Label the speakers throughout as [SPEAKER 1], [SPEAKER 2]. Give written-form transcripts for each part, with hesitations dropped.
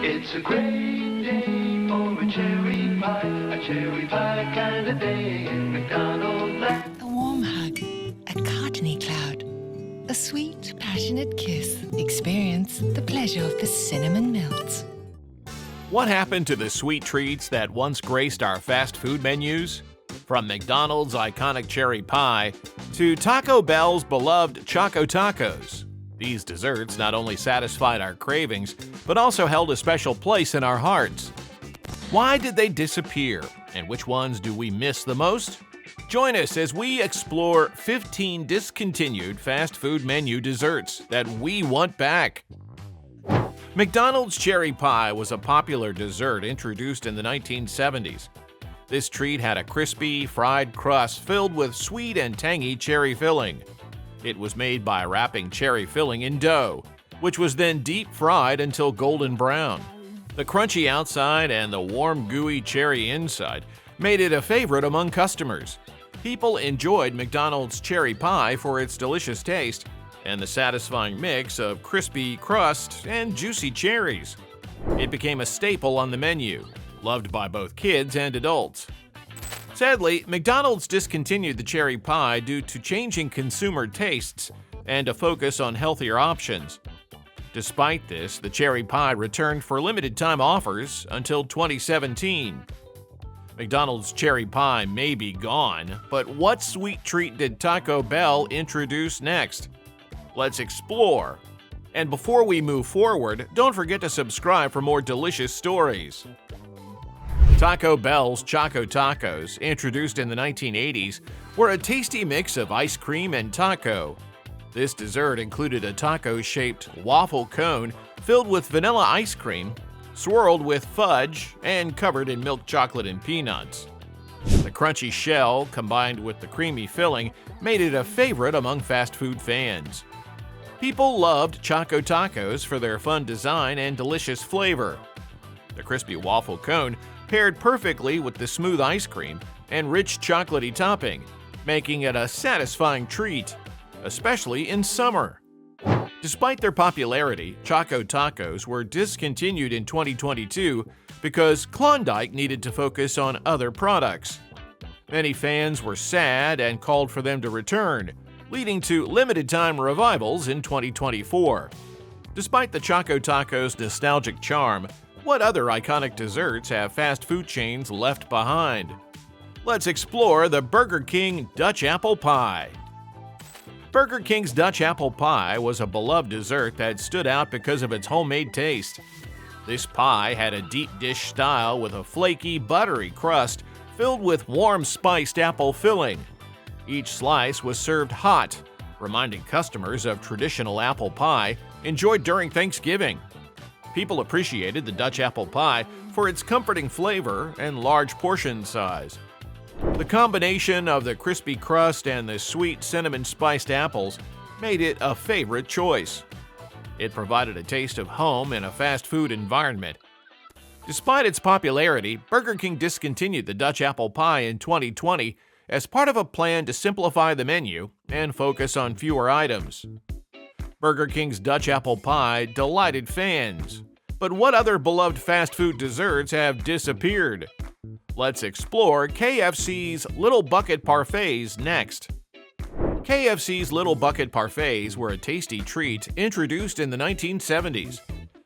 [SPEAKER 1] It's a great day for a cherry pie kind of day in McDonald land.
[SPEAKER 2] A warm hug, a cottony cloud, a sweet, passionate kiss. Experience the pleasure of the cinnamon melts.
[SPEAKER 3] What happened to the sweet treats that once graced our fast food menus? From McDonald's iconic cherry pie to Taco Bell's beloved Choco Tacos. These desserts not only satisfied our cravings, but also held a special place in our hearts. Why did they disappear, and which ones do we miss the most? Join us as we explore 15 discontinued fast food menu desserts that we want back. McDonald's Cherry Pie was a popular dessert introduced in the 1970s. This treat had a crispy, fried crust filled with sweet and tangy cherry filling. It was made by wrapping cherry filling in dough, which was then deep fried until golden brown. The crunchy outside and the warm, gooey cherry inside made it a favorite among customers. People enjoyed McDonald's Cherry Pie for its delicious taste and the satisfying mix of crispy crust and juicy cherries. It became a staple on the menu, loved by both kids and adults. Sadly, McDonald's discontinued the cherry pie due to changing consumer tastes and a focus on healthier options. Despite this, the cherry pie returned for limited-time offers until 2017. McDonald's cherry pie may be gone, but what sweet treat did Taco Bell introduce next? Let's explore. And before we move forward, don't forget to subscribe for more delicious stories. Taco Bell's Choco Tacos, introduced in the 1980s, were a tasty mix of ice cream and taco. This dessert included a taco-shaped waffle cone filled with vanilla ice cream, swirled with fudge, and covered in milk chocolate and peanuts. The crunchy shell, combined with the creamy filling, made it a favorite among fast food fans. People loved Choco Tacos for their fun design and delicious flavor. The crispy waffle cone paired perfectly with the smooth ice cream and rich chocolatey topping, making it a satisfying treat, especially in summer. Despite their popularity, Choco Tacos were discontinued in 2022 because Klondike needed to focus on other products. Many fans were sad and called for them to return, leading to limited-time revivals in 2024. Despite the Choco Tacos' nostalgic charm, what other iconic desserts have fast food chains left behind? Let's explore the Burger King Dutch Apple Pie. Burger King's Dutch Apple Pie was a beloved dessert that stood out because of its homemade taste. This pie had a deep dish style with a flaky, buttery crust filled with warm spiced apple filling. Each slice was served hot, reminding customers of traditional apple pie enjoyed during Thanksgiving. People appreciated the Dutch apple pie for its comforting flavor and large portion size. The combination of the crispy crust and the sweet cinnamon-spiced apples made it a favorite choice. It provided a taste of home in a fast food environment. Despite its popularity, Burger King discontinued the Dutch apple pie in 2020 as part of a plan to simplify the menu and focus on fewer items. Burger King's Dutch Apple Pie delighted fans. But what other beloved fast food desserts have disappeared? Let's explore KFC's Little Bucket Parfaits next. KFC's Little Bucket Parfaits were a tasty treat introduced in the 1970s.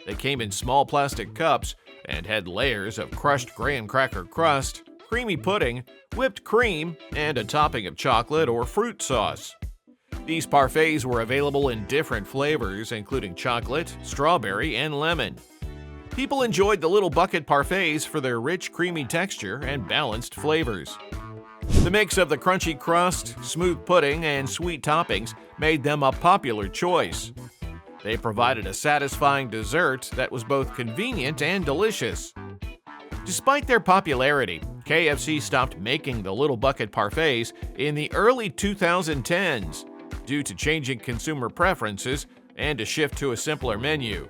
[SPEAKER 3] They came in small plastic cups and had layers of crushed graham cracker crust, creamy pudding, whipped cream, and a topping of chocolate or fruit sauce. These parfaits were available in different flavors, including chocolate, strawberry, and lemon. People enjoyed the Little Bucket Parfaits for their rich, creamy texture and balanced flavors. The mix of the crunchy crust, smooth pudding, and sweet toppings made them a popular choice. They provided a satisfying dessert that was both convenient and delicious. Despite their popularity, KFC stopped making the Little Bucket Parfaits in the early 2010s due to changing consumer preferences and a shift to a simpler menu.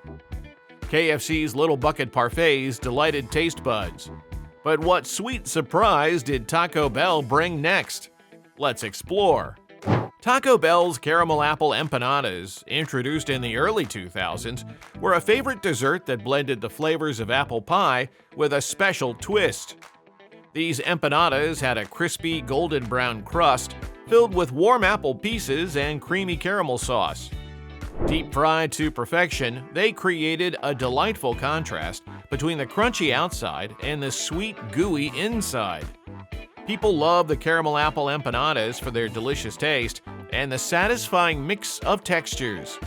[SPEAKER 3] KFC's Little Bucket Parfaits delighted taste buds. But what sweet surprise did Taco Bell bring next? Let's explore. Taco Bell's caramel apple empanadas, introduced in the early 2000s, were a favorite dessert that blended the flavors of apple pie with a special twist. These empanadas had a crispy golden brown crust filled with warm apple pieces and creamy caramel sauce. Deep fried to perfection, they created a delightful contrast between the crunchy outside and the sweet, gooey inside. People love the caramel apple empanadas for their delicious taste and the satisfying mix of textures.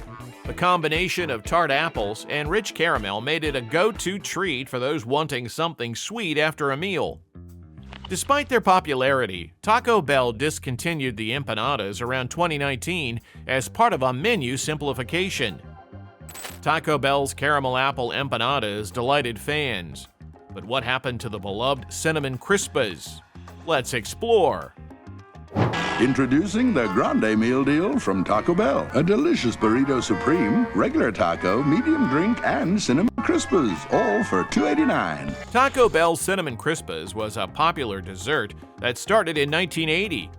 [SPEAKER 3] The combination of tart apples and rich caramel made it a go-to treat for those wanting something sweet after a meal. Despite their popularity, Taco Bell discontinued the empanadas around 2019 as part of a menu simplification. Taco Bell's caramel apple empanadas delighted fans. But what happened to the beloved cinnamon Crispas? Let's explore.
[SPEAKER 4] Introducing the Grande Meal Deal from Taco Bell. A delicious burrito supreme, regular taco, medium drink, and cinnamon Crispas, all for $2.89.
[SPEAKER 3] Taco Bell's Cinnamon Crispas was a popular dessert that started in 1980.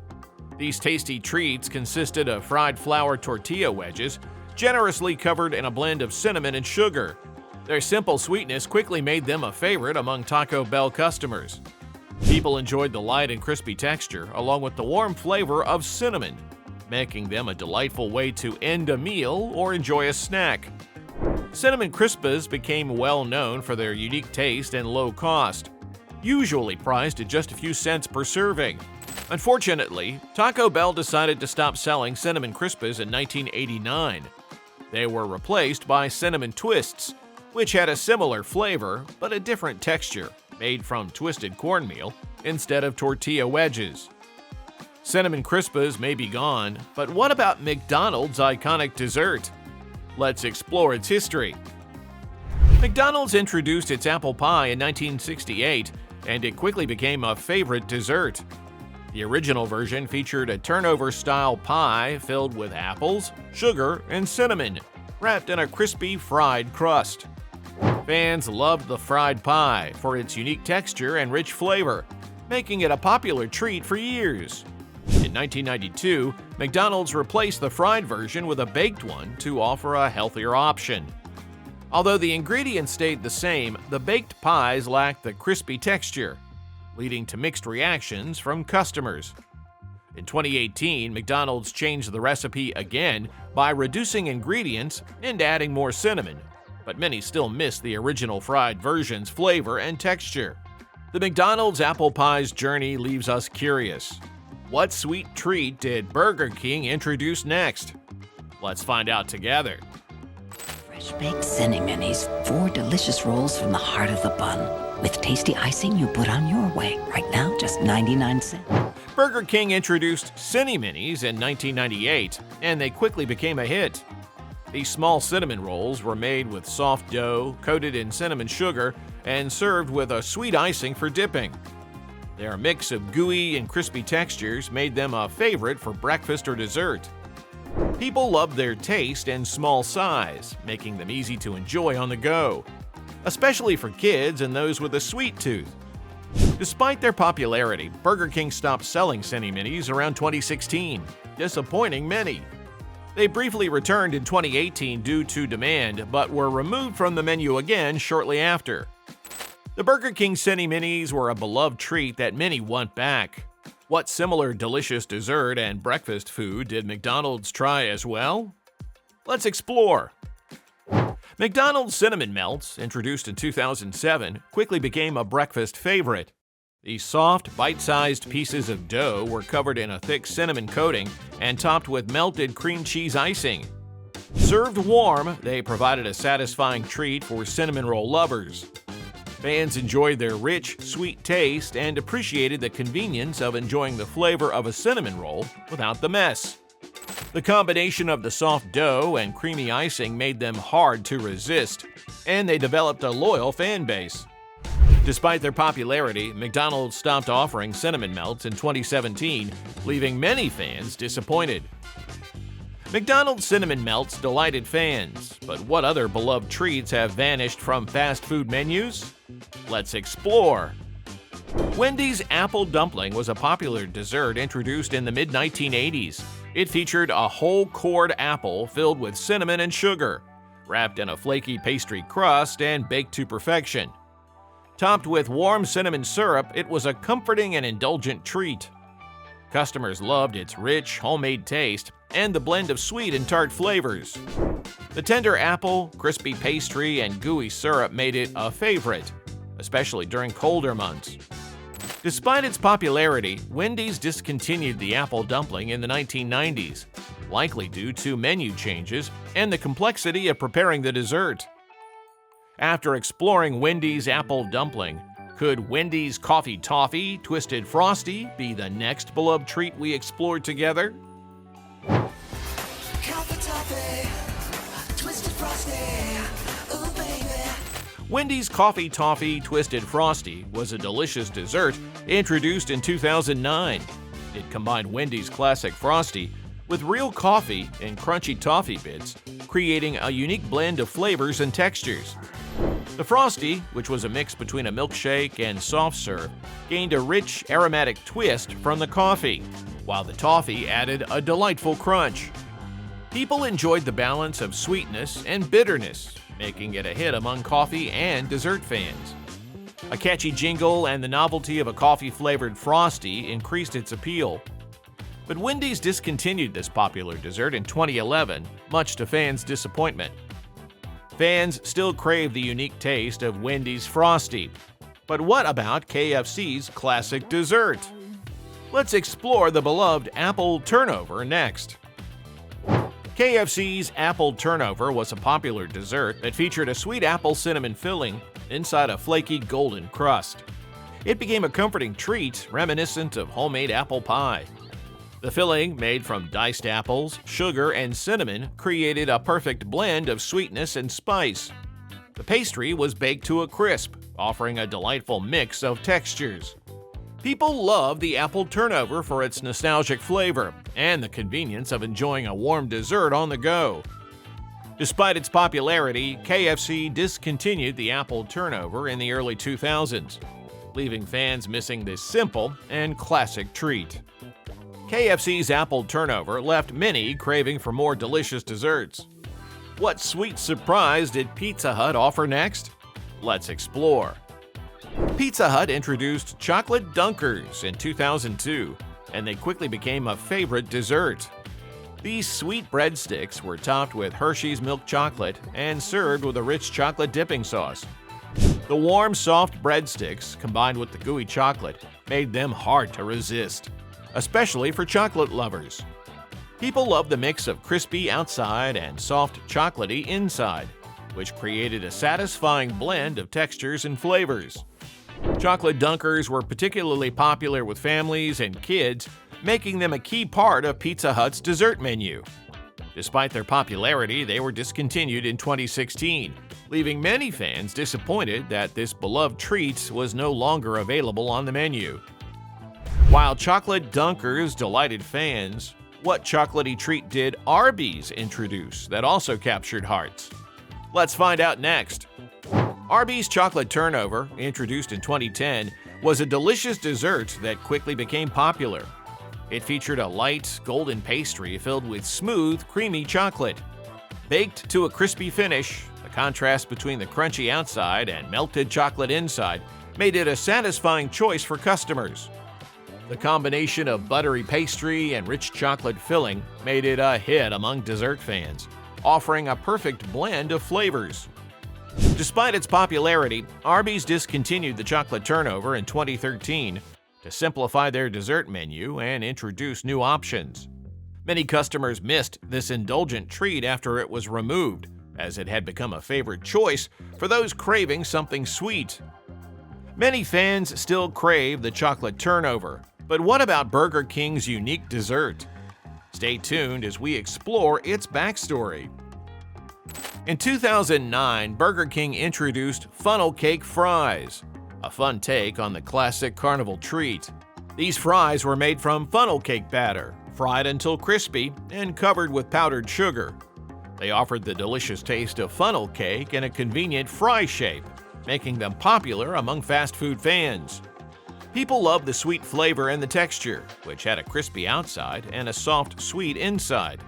[SPEAKER 3] These tasty treats consisted of fried flour tortilla wedges, generously covered in a blend of cinnamon and sugar. Their simple sweetness quickly made them a favorite among Taco Bell customers. People enjoyed the light and crispy texture, along with the warm flavor of cinnamon, making them a delightful way to end a meal or enjoy a snack. Cinnamon Crispas became well known for their unique taste and low cost, usually priced at just a few cents per serving. Unfortunately, Taco Bell decided to stop selling Cinnamon Crispas in 1989. They were replaced by Cinnamon Twists, which had a similar flavor but a different texture, made from twisted cornmeal instead of tortilla wedges. Cinnamon Crispas may be gone, but what about McDonald's iconic dessert? Let's explore its history. McDonald's introduced its apple pie in 1968, and it quickly became a favorite dessert. The original version featured a turnover-style pie filled with apples, sugar, and cinnamon, wrapped in a crispy fried crust. Fans loved the fried pie for its unique texture and rich flavor, making it a popular treat for years. In 1992, McDonald's replaced the fried version with a baked one to offer a healthier option. Although the ingredients stayed the same, the baked pies lacked the crispy texture, leading to mixed reactions from customers. In 2018, McDonald's changed the recipe again by reducing ingredients and adding more cinnamon, but many still miss the original fried version's flavor and texture. The McDonald's Apple Pie's journey leaves us curious. What sweet treat did Burger King introduce next? Let's find out together.
[SPEAKER 5] Fresh-baked Cinnaminis, 4 delicious rolls from the heart of the bun, with tasty icing you put on your way. Right now, just 99 cents.
[SPEAKER 3] Burger King introduced Cinni-Minis in 1998, and they quickly became a hit. These small cinnamon rolls were made with soft dough, coated in cinnamon sugar, and served with a sweet icing for dipping. Their mix of gooey and crispy textures made them a favorite for breakfast or dessert. People loved their taste and small size, making them easy to enjoy on the go, especially for kids and those with a sweet tooth. Despite their popularity, Burger King stopped selling Cinni-Minis around 2016, disappointing many. They briefly returned in 2018 due to demand, but were removed from the menu again shortly after. The Burger King Cinni-Minis were a beloved treat that many want back. What similar delicious dessert and breakfast food did McDonald's try as well? Let's explore. McDonald's Cinnamon Melts, introduced in 2007, quickly became a breakfast favorite. These soft, bite-sized pieces of dough were covered in a thick cinnamon coating and topped with melted cream cheese icing. Served warm, they provided a satisfying treat for cinnamon roll lovers. Fans enjoyed their rich, sweet taste and appreciated the convenience of enjoying the flavor of a cinnamon roll without the mess. The combination of the soft dough and creamy icing made them hard to resist, and they developed a loyal fan base. Despite their popularity, McDonald's stopped offering Cinnamon Melts in 2017, leaving many fans disappointed. McDonald's Cinnamon Melts delighted fans, but what other beloved treats have vanished from fast food menus? Let's explore. Wendy's Apple Dumpling was a popular dessert introduced in the mid-1980s. It featured a whole-cored apple filled with cinnamon and sugar, wrapped in a flaky pastry crust and baked to perfection. Topped with warm cinnamon syrup, it was a comforting and indulgent treat. Customers loved its rich, homemade taste and the blend of sweet and tart flavors. The tender apple, crispy pastry, and gooey syrup made it a favorite, especially during colder months. Despite its popularity, Wendy's discontinued the Apple Dumpling in the 1990s, likely due to menu changes and the complexity of preparing the dessert. After exploring Wendy's Apple Dumpling, could Wendy's Coffee Toffee Twisted Frosty be the next beloved treat we explored together? Wendy's Coffee Toffee Twisted Frosty was a delicious dessert introduced in 2009. It combined Wendy's classic Frosty with real coffee and crunchy toffee bits, creating a unique blend of flavors and textures. The Frosty, which was a mix between a milkshake and soft serve, gained a rich, aromatic twist from the coffee, while the toffee added a delightful crunch. People enjoyed the balance of sweetness and bitterness, making it a hit among coffee and dessert fans. A catchy jingle and the novelty of a coffee-flavored Frosty increased its appeal. But Wendy's discontinued this popular dessert in 2011, much to fans' disappointment. Fans still crave the unique taste of Wendy's Frosty. But what about KFC's classic dessert? Let's explore the beloved apple turnover next. KFC's apple turnover was a popular dessert that featured a sweet apple cinnamon filling inside a flaky golden crust. It became a comforting treat reminiscent of homemade apple pie. The filling, made from diced apples, sugar, and cinnamon, created a perfect blend of sweetness and spice. The pastry was baked to a crisp, offering a delightful mix of textures. People love the apple turnover for its nostalgic flavor and the convenience of enjoying a warm dessert on the go. Despite its popularity, KFC discontinued the apple turnover in the early 2000s, leaving fans missing this simple and classic treat. KFC's apple turnover left many craving for more delicious desserts. What sweet surprise did Pizza Hut offer next? Let's explore. Pizza Hut introduced chocolate dunkers in 2002, and they quickly became a favorite dessert. These sweet breadsticks were topped with Hershey's milk chocolate and served with a rich chocolate dipping sauce. The warm, soft breadsticks, combined with the gooey chocolate, made them hard to resist, especially for chocolate lovers. People love the mix of crispy outside and soft chocolatey inside, which created a satisfying blend of textures and flavors. Chocolate dunkers were particularly popular with families and kids, making them a key part of Pizza Hut's dessert menu. Despite their popularity, they were discontinued in 2016, leaving many fans disappointed that this beloved treat was no longer available on the menu. While chocolate dunkers delighted fans, what chocolatey treat did Arbys introduce that also captured hearts? Let's find out next. Arbys chocolate turnover, introduced in 2010, was a delicious dessert that quickly became popular. It featured a light, golden pastry filled with smooth, creamy chocolate. Baked to a crispy finish, the contrast between the crunchy outside and melted chocolate inside made it a satisfying choice for customers. The combination of buttery pastry and rich chocolate filling made it a hit among dessert fans, offering a perfect blend of flavors. Despite its popularity, Arbys discontinued the chocolate turnover in 2013 to simplify their dessert menu and introduce new options. Many customers missed this indulgent treat after it was removed, as it had become a favorite choice for those craving something sweet. Many fans still crave the chocolate turnover, but what about Burger King's unique dessert? Stay tuned as we explore its backstory. In 2009, Burger King introduced funnel cake fries, a fun take on the classic carnival treat. These fries were made from funnel cake batter, fried until crispy, and covered with powdered sugar. They offered the delicious taste of funnel cake in a convenient fry shape, making them popular among fast food fans. People love the sweet flavor and the texture, which had a crispy outside and a soft, sweet inside.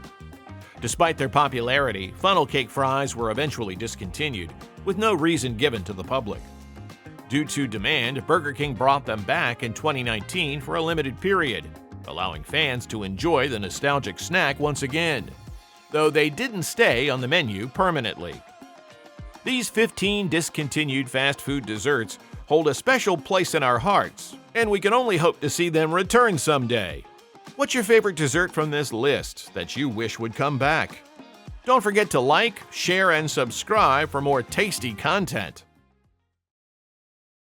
[SPEAKER 3] Despite their popularity, funnel cake fries were eventually discontinued, with no reason given to the public. Due to demand, Burger King brought them back in 2019 for a limited period, allowing fans to enjoy the nostalgic snack once again, though they didn't stay on the menu permanently. These 15 discontinued fast food desserts hold a special place in our hearts, and we can only hope to see them return someday. What's your favorite dessert from this list that you wish would come back? Don't forget to like, share, and subscribe for more tasty content.